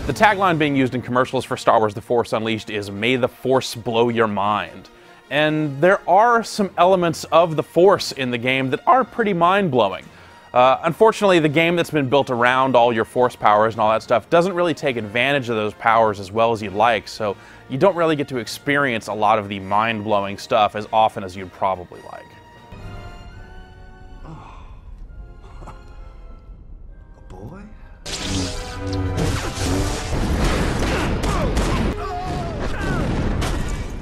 The tagline being used in commercials for Star Wars The Force Unleashed is "May the Force blow your mind." And there are some elements of the Force in the game that are pretty mind-blowing. Unfortunately, the game that's been built around all your Force powers and all that stuff doesn't really take advantage of those powers as well as you'd like, so you don't really get to experience a lot of the mind-blowing stuff as often as you'd probably like. A boy?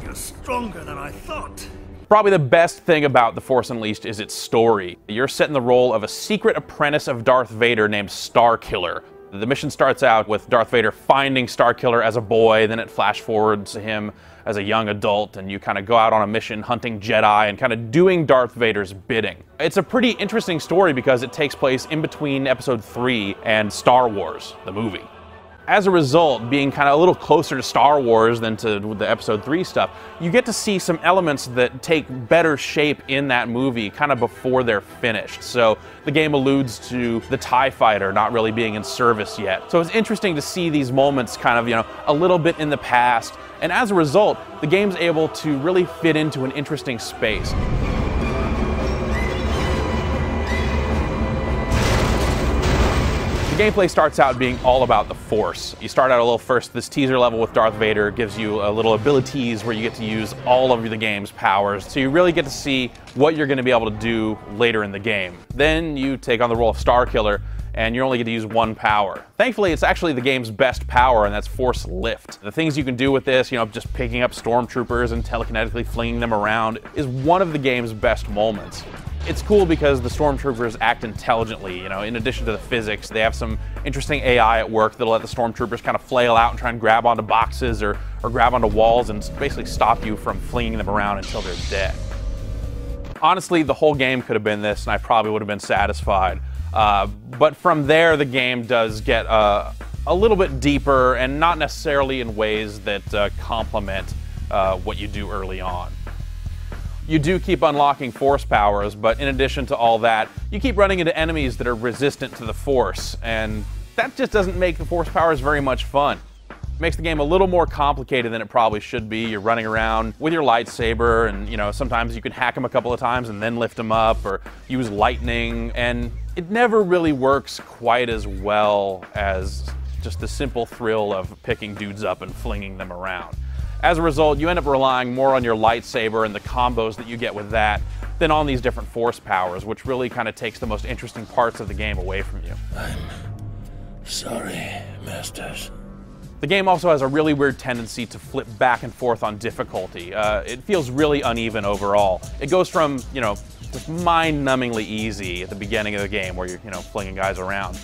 You're stronger than I thought. Probably the best thing about The Force Unleashed is its story. You're set in the role of a secret apprentice of Darth Vader named Starkiller. The mission starts out with Darth Vader finding Starkiller as a boy, then it flash forwards to him as a young adult, and you kind of go out on a mission hunting Jedi and kind of doing Darth Vader's bidding. It's a pretty interesting story because it takes place in between Episode 3 and Star Wars, the movie. As a result, being kind of a little closer to Star Wars than to the Episode 3 stuff, you get to see some elements that take better shape in that movie kind of before they're finished. So the game alludes to the TIE Fighter not really being in service yet. So it's interesting to see these moments kind of, a little bit in the past. And as a result, the game's able to really fit into an interesting space. The gameplay starts out being all about the Force. You start out a little first, this teaser level with Darth Vader gives you a little abilities where you get to use all of the game's powers. So you really get to see what you're going to be able to do later in the game. Then you take on the role of Starkiller, and you only get to use one power. Thankfully, it's actually the game's best power, and that's Force Lift. The things you can do with this, just picking up stormtroopers and telekinetically flinging them around, is one of the game's best moments. It's cool because the stormtroopers act intelligently, in addition to the physics. They have some interesting AI at work that'll let the stormtroopers kind of flail out and try and grab onto boxes or grab onto walls and basically stop you from flinging them around until they're dead. Honestly, the whole game could have been this, and I probably would have been satisfied. But from there, the game does get a little bit deeper, and not necessarily in ways that complement what you do early on. You do keep unlocking Force powers, but in addition to all that, you keep running into enemies that are resistant to the Force, and that just doesn't make the Force powers very much fun. It makes the game a little more complicated than it probably should be. You're running around with your lightsaber, and sometimes you can hack them a couple of times and then lift them up, or use lightning, and it never really works quite as well as just the simple thrill of picking dudes up and flinging them around. As a result, you end up relying more on your lightsaber and the combos that you get with that than on these different Force powers, which really kind of takes the most interesting parts of the game away from you. I'm sorry, Masters. The game also has a really weird tendency to flip back and forth on difficulty. It feels really uneven overall. It goes from, just mind-numbingly easy at the beginning of the game where you're, flinging guys around,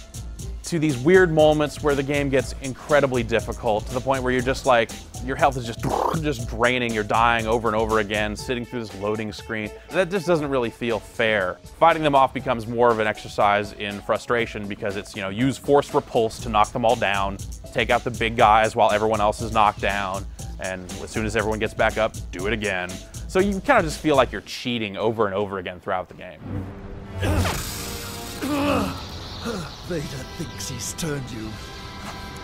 to these weird moments where the game gets incredibly difficult to the point where you're just like, your health is just draining, you're dying over and over again, sitting through this loading screen. That just doesn't really feel fair. Fighting them off becomes more of an exercise in frustration because it's, use Force Repulse to knock them all down, take out the big guys while everyone else is knocked down, and as soon as everyone gets back up, do it again. So you kind of just feel like you're cheating over and over again throughout the game. Vader thinks he's turned you,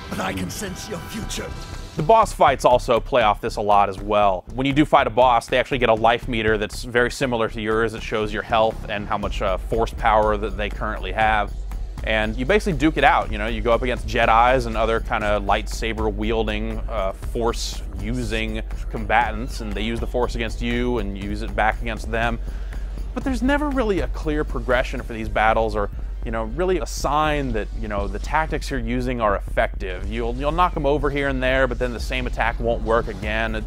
but I can sense your future. The boss fights also play off this a lot as well. When you do fight a boss, they actually get a life meter that's very similar to yours. It shows your health and how much Force power that they currently have. And you basically duke it out. You go up against Jedis and other kind of lightsaber-wielding, Force-using combatants, and they use the Force against you and use it back against them. But there's never really a clear progression for these battles, or really a sign that, the tactics you're using are effective. You'll knock them over here and there, but then the same attack won't work again.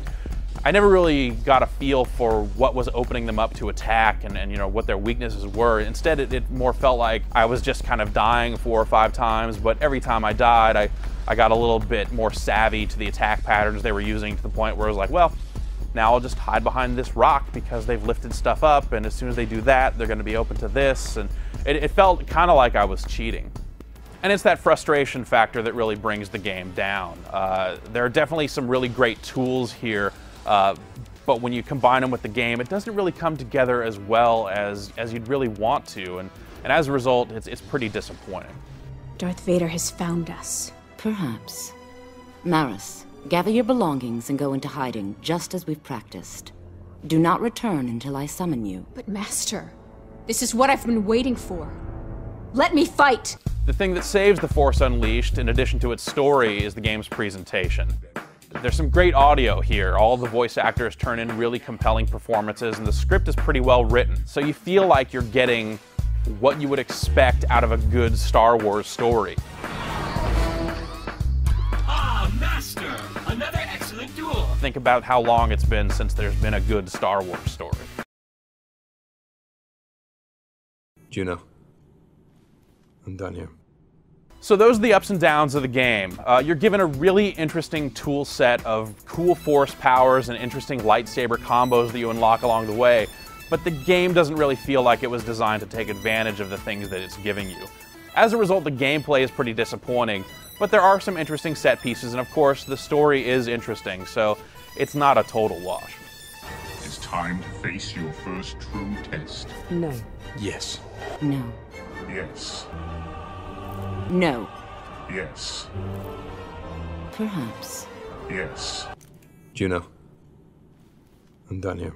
I never really got a feel for what was opening them up to attack and what their weaknesses were. Instead, it more felt like I was just kind of dying 4 or 5 times, but every time I died, I got a little bit more savvy to the attack patterns they were using, to the point where I was like, well, now I'll just hide behind this rock because they've lifted stuff up, and as soon as they do that, they're going to be open to this. And it felt kind of like I was cheating. And it's that frustration factor that really brings the game down. There are definitely some really great tools here, but when you combine them with the game, it doesn't really come together as well as you'd really want to, and as a result, it's pretty disappointing. Darth Vader has found us. Perhaps. Maris, gather your belongings and go into hiding, just as we've practiced. Do not return until I summon you. But Master, this is what I've been waiting for. Let me fight! The thing that saves The Force Unleashed, in addition to its story, is the game's presentation. There's some great audio here. All the voice actors turn in really compelling performances, and the script is pretty well written. So you feel like you're getting what you would expect out of a good Star Wars story. Ah, Master! Another excellent duel! Think about how long it's been since there's been a good Star Wars story. Juno, I'm done here. So those are the ups and downs of the game. You're given a really interesting tool set of cool force powers and interesting lightsaber combos that you unlock along the way, but the game doesn't really feel like it was designed to take advantage of the things that it's giving you. As a result, the gameplay is pretty disappointing, but there are some interesting set pieces, and of course, the story is interesting, so it's not a total wash. It's time to face your first true test. No. Yes. No. Yes. No. Yes. Perhaps. Yes. Juno, I'm done here.